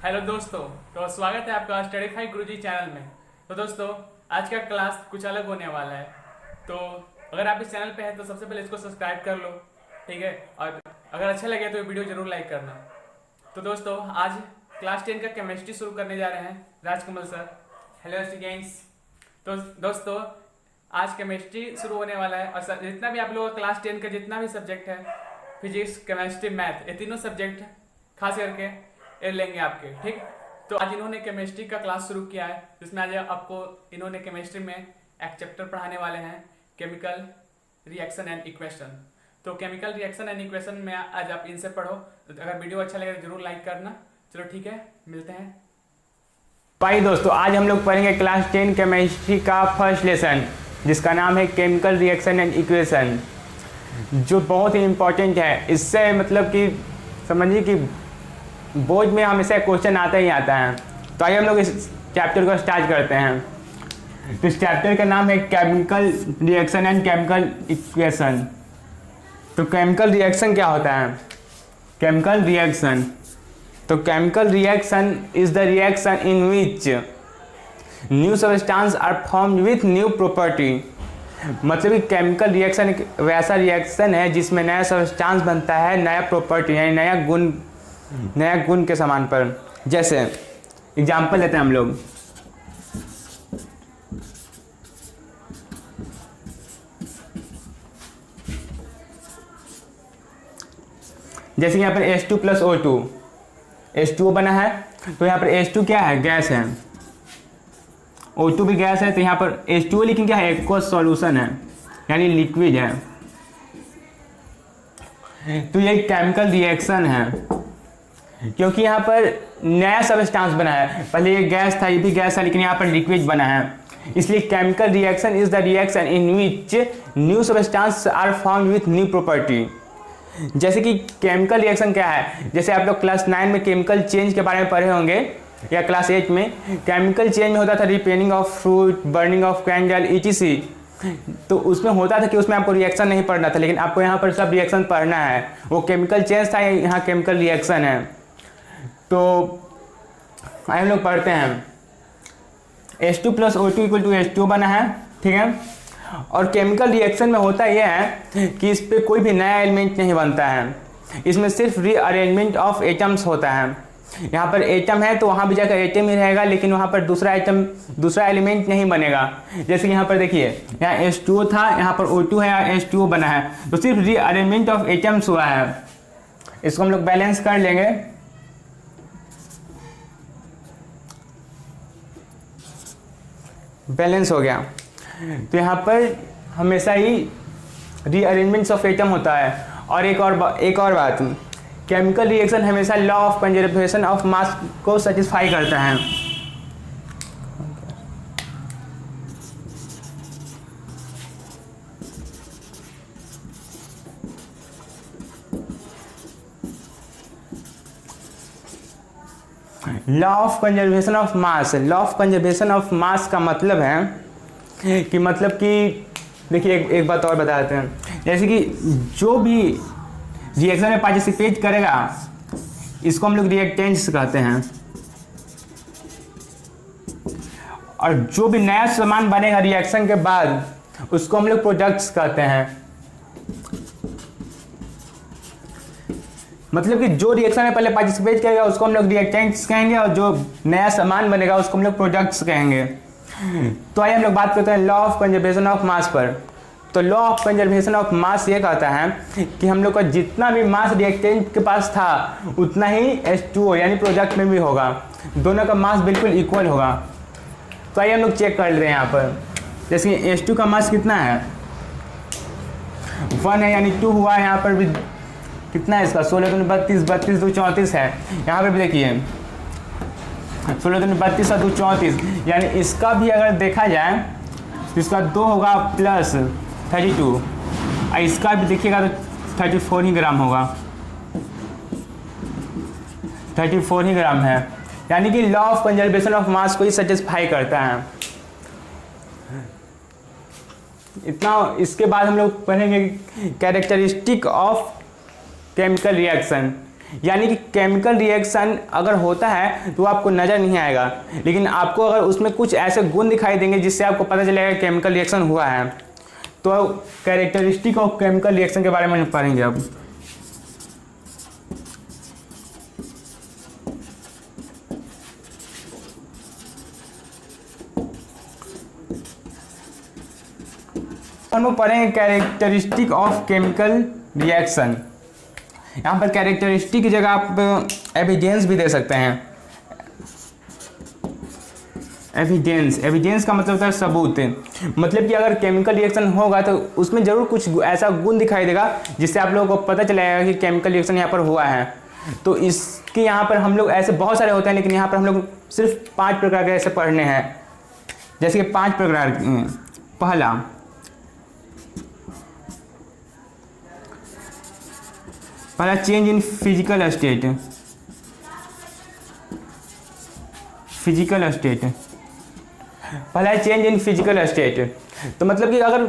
Hello दोस्तों, तो स्वागत है आपका स्टडीफाई गुरुजी चैनल में। तो दोस्तों, आज का क्लास कुछ अलग होने वाला है। तो अगर आप इस चैनल पे हैं तो सबसे पहले इसको सब्सक्राइब कर लो, ठीक है। और अगर अच्छा लगे तो वीडियो जरूर लाइक करना। तो दोस्तों, आज क्लास 10 का केमिस्ट्री शुरू करने जा रहे हैं राजकमल सर। Hello students. तो दोस्तों, आज केमिस्ट्री शुरू होने वाला है और जितना भी आप लोगों का क्लास 10 का जितना भी सब्जेक्ट है, फिजिक्स, केमिस्ट्री, मैथ, ये तीनों सब्जेक्ट खास करके ये लेंगे आपके, ठीक। तो आज इन्होंने केमिस्ट्री का क्लास शुरू किया है, जिसमें आज आपको इन्होंने केमिस्ट्री में एक चैप्टर पढ़ाने वाले हैं, केमिकल रिएक्शन एंड इक्वेशन। तो केमिकल रिएक्शन एंड इक्वेशन में आज आप इनसे पढ़ो। तो अगर वीडियो अच्छा लगे तो जरूर लाइक करना। चलो ठीक है, मिलते हैं। भाई दोस्तों, आज हम लोग पढ़ेंगे क्लास 10 केमिस्ट्री का फर्स्ट लेसन, जिसका नाम है केमिकल रिएक्शन एंड इक्वेशन, जो बहुत ही इम्पोर्टेंट है। इससे मतलब कि समझिए कि बोर्ड में हमेशा क्वेश्चन आता ही आता है। तो आइए हम लोग इस चैप्टर को स्टार्ट करते हैं। तो इस चैप्टर का नाम है chemical reaction and chemical equation. तो केमिकल रिएक्शन क्या होता है? केमिकल रिएक्शन, तो chemical reaction is the reaction in which new substance are formed with new property. मतलब कि केमिकल रिएक्शन एक वैसा रिएक्शन है जिसमें नया सब्सटेंस बनता है, नया प्रॉपर्टी यानी नया गुण के समान पर। जैसे एग्जाम्पल लेते हैं हम लोग। जैसे यहाँ पर H2 प्लस O2, H2O बना है, तो यहाँ पर H2 क्या है? गैस है। O2 भी गैस है, तो यहाँ पर H2O लेकिन क्या है? एक्वस सॉल्यूशन है, यानी लिक्विड है। तो ये केमिकल रिएक्शन है क्योंकि यहाँ पर नया सब्सटेंस बना है। पहले ये गैस था, ये भी गैस है, लेकिन यहाँ पर लिक्विड बना है। इसलिए chemical reaction is the reaction in which new substance are formed with new property. जैसे कि केमिकल रिएक्शन क्या है? जैसे आप लोग क्लास 9 में केमिकल चेंज के बारे में पढ़े होंगे, या क्लास 8 में केमिकल चेंज में होता था ripening of fruit, burning of candle, etc। तो उसमें होता था कि उसमें आपको रिएक्शन नहीं पढ़ना था, लेकिन आपको यहाँ पर सब रिएक्शन पढ़ना है। वो केमिकल चेंज था, यहाँ केमिकल रिएक्शन है। तो हम लोग पढ़ते हैं H2 plus O2 equal to H2O बना है, ठीक है। और केमिकल रिएक्शन में होता यह है कि इस पर कोई भी नया एलिमेंट नहीं बनता है, इसमें सिर्फ रीअरेंजमेंट ऑफ एटम्स होता है। यहाँ पर एटम है तो वहाँ भी जाकर एटम ही रहेगा, लेकिन वहाँ पर दूसरा एलिमेंट नहीं बनेगा। जैसे कि यहाँ पर देखिए, यहाँ H2O था, यहाँ पर O2 है, यहाँ H2O बना है, तो सिर्फ रीअरेंजमेंट ऑफ एटम्स हुआ है। इसको हम लोग बैलेंस कर लेंगे। बैलेंस हो गया। तो यहाँ पर हमेशा ही रीअरेंजमेंट्स ऑफ एटम होता है। और एक और बात, केमिकल रिएक्शन हमेशा law of conservation of mass को सेटिस्फाई करता है। Law of conservation of mass, law of conservation of mass का मतलब है कि देखिए एक बात और बता देते हैं। जैसे कि जो भी रिएक्शन में पार्टिसिपेट करेगा, इसको हम लोग रिएक्टेंट्स कहते हैं। और जो भी नया सामान बनेगा रिएक्शन के बाद, उसको हम लोग प्रोडक्ट्स कहते हैं। मतलब कि जो रिएक्शन में पहले पार्टिसिपेट करेगा उसको हम लोग रिएक्टेंट्स कहेंगे, और जो नया सामान बनेगा उसको हम लोग प्रोडक्ट्स कहेंगे। तो आइए हम लोग बात करते हैं law of conservation of mass पर। तो law of conservation of mass ये कहता है कि हम लोग का जितना भी मास रिएक्टेंट के पास था, उतना ही H2O यानी प्रोडक्ट में भी होगा। दोनों का मास बिल्कुल इक्वल होगा। तो आइए हम लोग चेक कर लेते हैं यहाँ पर। जैसे कि H2 का मास कितना है? 1 है, यानी 2 हुआ। यहाँ पर भी कितना है इसका? 16 दूनी 32, 32 2 34 है। यहाँ पर भी देखिए 16 दूनी 32 और 2 34, यानी इसका भी अगर देखा जाए तो इसका 2 होगा प्लस 32, और इसका भी देखिएगा तो 34 ही ग्राम होगा। 34 ही ग्राम है, यानी कि law of conservation of mass को ही सेटिस्फाई करता है। इतना। इसके बाद हम लोग पढ़ेंगे कैरेक्टरिस्टिक ऑफ केमिकल रिएक्शन, यानी कि केमिकल रिएक्शन अगर होता है तो आपको नज़र नहीं आएगा, लेकिन आपको अगर उसमें कुछ ऐसे गुण दिखाई देंगे जिससे आपको पता चलेगा केमिकल रिएक्शन हुआ है। तो कैरेक्टरिस्टिक ऑफ केमिकल रिएक्शन के बारे में पढ़ेंगे अब। हम लोग पढ़ेंगे कैरेक्टरिस्टिक ऑफ केमिकल रिएक्शन। यहाँ पर कैरेक्टरिस्टिक की जगह आप एविडेंस भी दे सकते हैं। एविडेंस का मतलब होता है सबूत। मतलब कि अगर केमिकल रिएक्शन होगा तो उसमें ज़रूर कुछ ऐसा गुण दिखाई देगा जिससे आप लोगों को पता चलेगा कि केमिकल रिएक्शन यहाँ पर हुआ है। तो इसके यहाँ पर हम लोग ऐसे बहुत सारे होते हैं, लेकिन यहाँ पर हम लोग सिर्फ 5 प्रकार के ऐसे पढ़ने हैं। जैसे कि 5 प्रकार। पहला चेंज इन फिजिकल स्टेट। पहला चेंज इन फिजिकल स्टेट, तो मतलब कि अगर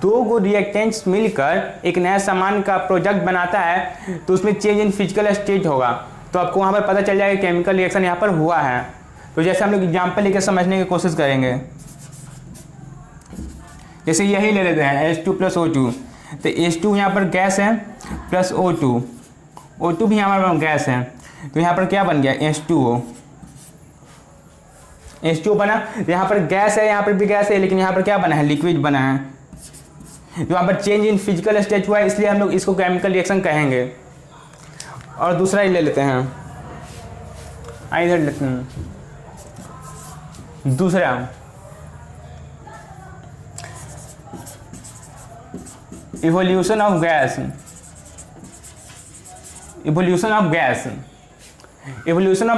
2 गो रिएक्टेंट्स मिलकर एक नया सामान का प्रोडक्ट बनाता है तो उसमें चेंज इन फिजिकल स्टेट होगा, तो आपको वहाँ पर पता चल जाएगा केमिकल रिएक्शन यहाँ पर हुआ है। तो जैसे हम लोग एग्जाम्पल लेकर समझने की कोशिश करेंगे। जैसे यही ले लेते हैं H2 + O2, तो H2 यहाँ पर गैस है प्लस O2 भी यहाँ पर गैस है, तो यहाँ पर क्या बन गया H2O बना। तो यहाँ पर गैस है, यहाँ पर भी गैस है, लेकिन यहाँ पर क्या बना है, लिक्विड बना है। तो यहाँ पर चेंज इन फिजिकल स्टेट हुआ है, इसलिए हम लोग इसको केमिकल रिएक्शन कहेंगे। और दूसरा ही ले लेते हैं, इधर लेते हैं दूसरा। इवोल्यूशन ऑफ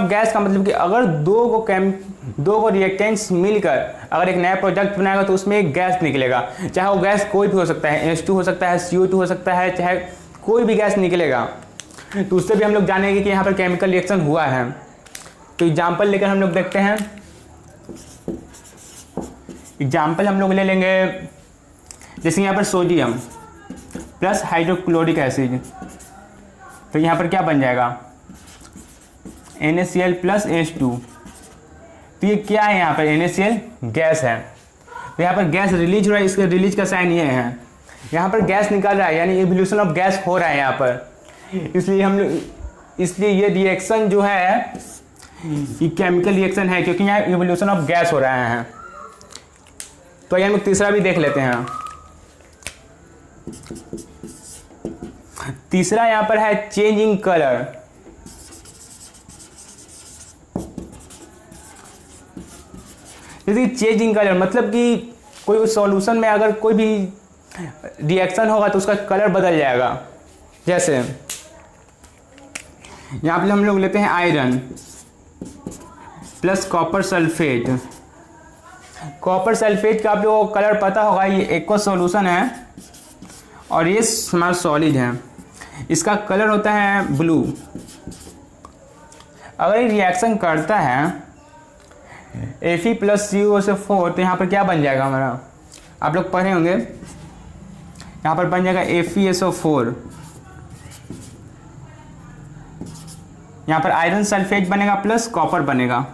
गैस का मतलब कि अगर 2 गो रिएक्टेंट्स मिलकर अगर एक नया प्रोडक्ट बनाएगा तो उसमें एक गैस निकलेगा। चाहे वो गैस कोई भी हो सकता है, H2 हो सकता है, CO2 हो सकता है, चाहे कोई भी गैस निकलेगा, तो उससे भी हम लोग जानेंगे कि यहाँ पर केमिकल रिएक्शन हुआ है। तो एग्जाम्पल लेकर हम लोग देखते हैं। एग्जाम्पल हम लोग ले लेंगे, जैसे यहाँ पर सोडियम प्लस हाइड्रोक्लोरिक एसिड, तो यहाँ पर क्या बन जाएगा, NaCl + H2। तो ये क्या है, यहाँ पर NaCl गैस है। तो यहाँ पर गैस रिलीज हो रहा है, इसके रिलीज का साइन ये है। यहाँ पर गैस निकल रहा है, यानी इवोल्यूशन ऑफ गैस हो रहा है यहाँ पर। इसलिए ये रिएक्शन जो है ये केमिकल रिएक्शन है, क्योंकि यहाँ इवोल्यूशन ऑफ गैस हो रहा है। तो हम लोग तीसरा भी देख लेते हैं। तीसरा यहाँ पर है चेंज इन कलर। जैसे चेंज इन कलर मतलब कि कोई सॉल्यूशन में अगर कोई भी रिएक्शन होगा तो उसका कलर बदल जाएगा। जैसे यहाँ पे हम लोग लेते हैं iron plus copper sulphate. Copper sulphate का आप लोगों को कलर पता होगा, ये एक्वा सॉल्यूशन है और ये हमारा सॉलिड है। इसका कलर होता है ब्लू। अगर ये रिएक्शन करता है Fe + CO4, तो यहाँ पर क्या बन जाएगा हमारा, आप लोग पढ़े होंगे, यहाँ पर बन जाएगा FeSO4। यहाँ पर आयरन सल्फेट बनेगा प्लस कॉपर बनेगा,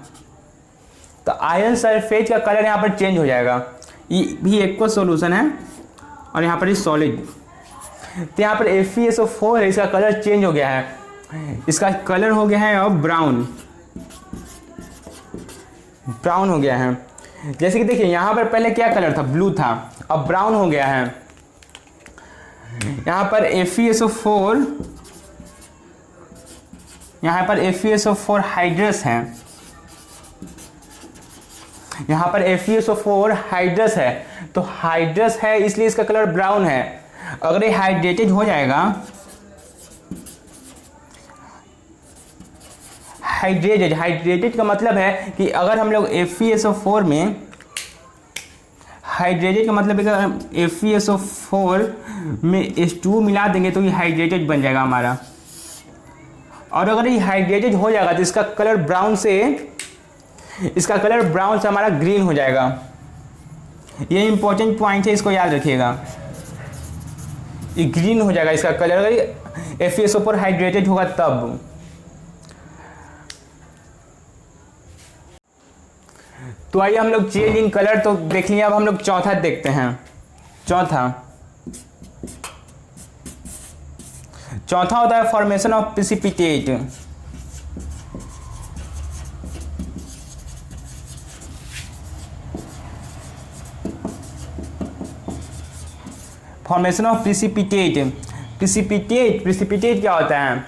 तो आयरन सल्फेट का कलर यहाँ पर चेंज हो जाएगा। ये भी एक्वा सॉल्यूशन है और यहाँ पर ये सॉलिड, तो यहाँ पर FeSO4 है, इसका कलर चेंज हो गया है। इसका कलर हो गया है अब ब्राउन हो गया है। जैसे कि देखिए यहाँ पर पहले क्या कलर था, ब्लू था, अब ब्राउन हो गया है। यहाँ पर FeSO4 हाइड्रस है, यहाँ पर FeSO4 हाइड्रस है, तो हाइड्रस है इसलिए इसका कलर ब्राउन है। अगर ये हाइड्रेटेड हो जाएगा, हाइड्रेटेड का मतलब है कि अगर हम लोग FeSO4 में, हाइड्रेटेड का मतलब है FeSO4 में H2 मिला देंगे तो ये हाइड्रेटेड बन जाएगा हमारा। और अगर ये हाइड्रेटेड हो जाएगा तो इसका कलर ब्राउन से हमारा ग्रीन हो जाएगा। ये इंपॉर्टेंट पॉइंट है, इसको याद रखिएगा। ये ग्रीन हो जाएगा इसका कलर। अगर FeSO4 हाइड्रेटेड होगा तब। तो आइए हम लोग चेंज इन कलर तो देख लिया, अब हम लोग चौथा देखते हैं। चौथा होता है formation of precipitate. Formation of precipitate. Precipitate क्या होता है?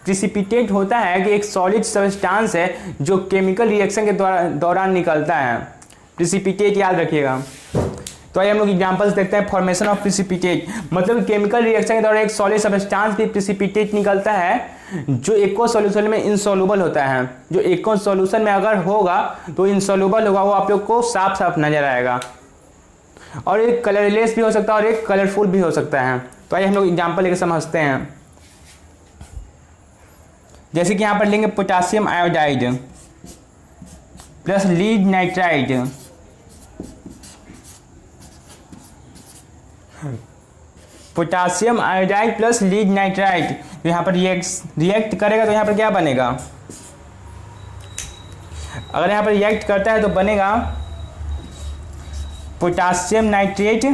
प्रिसिपिटेट होता है कि एक सॉलिड सब्सटेंस है जो केमिकल रिएक्शन के दौरान निकलता है। प्रिसिपिटेट याद रखिएगा। तो आइए हम लोग एग्जांपल्स देखते हैं। फॉर्मेशन ऑफ प्रिसिपिटेट मतलब केमिकल रिएक्शन के दौरान एक सॉलिड सब्सटेंस भी प्रिसिपिटेट निकलता है जो एक्वा सॉल्यूशन में इनसॉल्युबल होता है। जो एक्वा सॉल्यूशन में अगर होगा तो इनसॉल्युबल होगा, वो आप लोग को साफ साफ नजर आएगा। और एक कलरलेस भी हो सकता है और एक कलरफुल भी हो सकता है। तो आइए हम लोग एग्जांपल लेकर समझते हैं। जैसे कि यहाँ पर लेंगे potassium iodide plus lead nitride. Potassium iodide plus lead nitride तो यहाँ पर रिएक्ट करेगा तो यहाँ पर क्या बनेगा? अगर यहाँ पर रिएक्ट करता है तो बनेगा potassium nitrate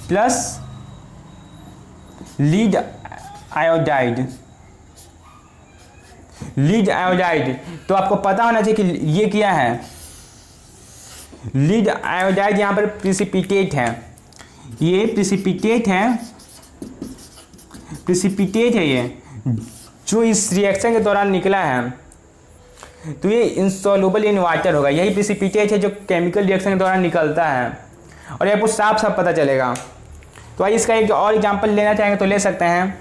plus lead iodide. Lead iodide तो आपको पता होना चाहिए कि ये क्या है। लीड आयोडाइड यहाँ पर प्रिसिपिटेट है। ये प्रिसिपिटेट है ये जो इस रिएक्शन के दौरान निकला है। तो ये इंसॉल्युबल इन वाटर होगा। यही प्रिसिपिटेट है जो केमिकल रिएक्शन के दौरान निकलता है और ये आपको साफ साफ पता चलेगा। तो आइए इसका एक और एग्जांपल लेना चाहेंगे तो ले सकते हैं।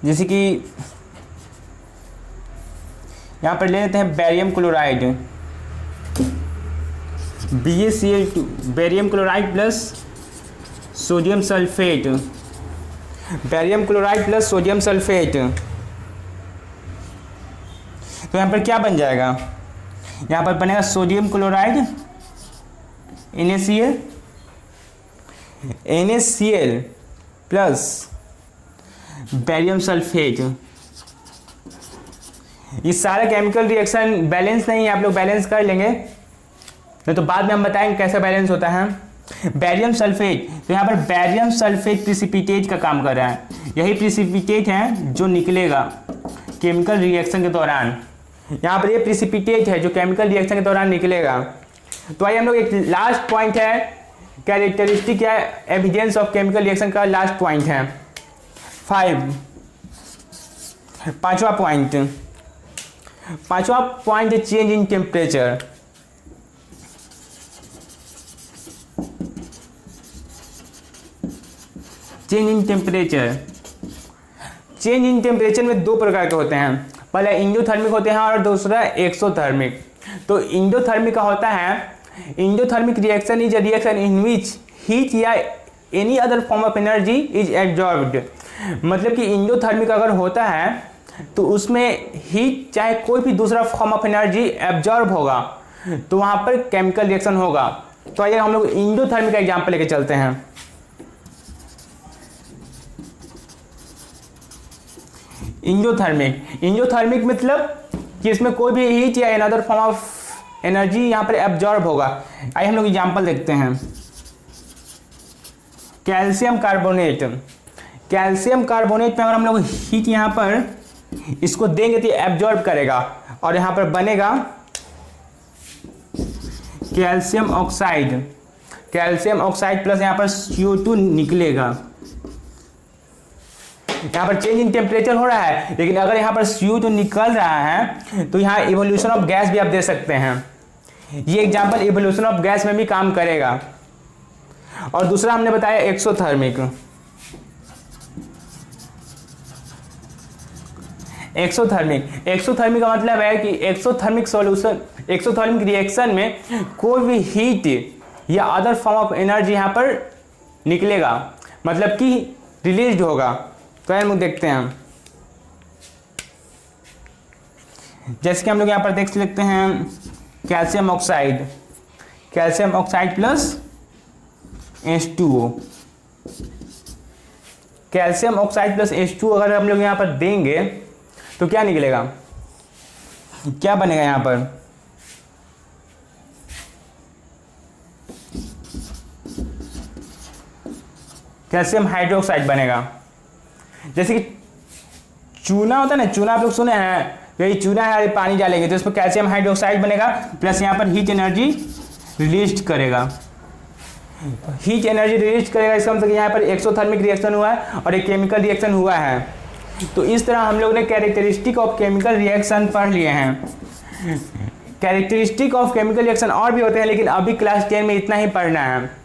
जैसे कि यहाँ पर ले लेते हैं barium chloride BaCl2 barium chloride plus sodium sulphate. Barium chloride plus sodium sulphate तो यहाँ पर क्या बन जाएगा? यहाँ पर बनेगा sodium chloride NaCl plus barium sulphate. ये सारा केमिकल रिएक्शन बैलेंस नहीं है, आप लोग बैलेंस कर लेंगे नहीं तो बाद में हम बताएंगे कैसे बैलेंस होता है। बेरियम सल्फेट तो यहाँ पर बेरियम सल्फेट प्रिसिपिटेट का काम कर रहा है। यही प्रिसिपिटेट है जो निकलेगा केमिकल रिएक्शन के दौरान। यहाँ पर ये प्रिसिपिटेट है जो केमिकल रिएक्शन के दौरान निकलेगा। तो आइए हम लोग एक लास्ट पॉइंट है कैरेक्टरिस्टिक या एविडेंस ऑफ केमिकल रिएक्शन का लास्ट पॉइंट है 5। पांचवा पॉइंट है change in temperature. Change in temperature में दो प्रकार के होते हैं। पहला इंडोथर्मिक होते हैं और दूसरा एक्सोथर्मिक। तो इंडोथर्मिक का होता है endothermic reaction is a reaction in which heat या any other form of energy is absorbed. मतलब कि इंडोथर्मिक अगर होता है तो उसमें हीट चाहे कोई भी दूसरा फॉर्म ऑफ एनर्जी एब्जॉर्ब होगा तो वहाँ पर केमिकल रिएक्शन होगा। तो आइए हम लोग इंडोथर्मिक का एग्जांपल लेके चलते हैं। इंडोथर्मिक मतलब कि इसमें कोई भी हीट या अनदर फॉर्म ऑफ एनर्जी यहाँ पर एब्जॉर्ब होगा। आइए हम लोग एग्जांपल देखते हैं। कैल्शियम कार्बोनेट में अगर हम लोग हीट यहाँ पर इसको देंगे तो एब्जॉर्ब करेगा और यहाँ पर बनेगा कैल्शियम ऑक्साइड प्लस यहाँ पर CO2 निकलेगा। यहाँ पर चेंज इन टेम्परेचर हो रहा है लेकिन अगर यहाँ पर CO2 निकल रहा है तो यहाँ इवोल्यूशन ऑफ गैस भी आप दे सकते हैं। ये एग्जांपल इवोल्यूशन ऑफ गैस में भी काम करेगा। और दूसरा हमने बताया एक्सोथर्मिक का मतलब है कि एक्सोथर्मिक रिएक्शन में कोई भी हीट या अदर फॉर्म ऑफ एनर्जी यहाँ पर निकलेगा, मतलब कि रिलीज होगा। तो हम लोग देखते हैं। जैसे कि हम लोग यहाँ पर देख सकते हैं calcium calcium oxide plus H2O। Calcium oxide plus H2O अगर हम लोग यहाँ पर देंगे तो क्या निकलेगा, क्या बनेगा यहाँ पर, कैल्शियम हाइड्रोक्साइड बनेगा। जैसे कि चूना होता है ना, चूना आप लोग सुने हैं, तो यही चूना है, पानी डालेंगे तो इस पर कैल्शियम हाइड्रोक्साइड बनेगा, प्लस यहाँ पर हीट एनर्जी रिलीज करेगा। हीट एनर्जी रिलीज करेगा, इसका मतलब यहाँ पर एक्सोथर्मिक रिएक्शन हुआ है और एक केमिकल रिएक्शन हुआ है। तो इस तरह हम लोग ने कैरेक्टरिस्टिक ऑफ केमिकल रिएक्शन पढ़ लिए हैं। कैरेक्टरिस्टिक ऑफ केमिकल रिएक्शन और भी होते हैं, लेकिन अभी क्लास 10 में इतना ही पढ़ना है।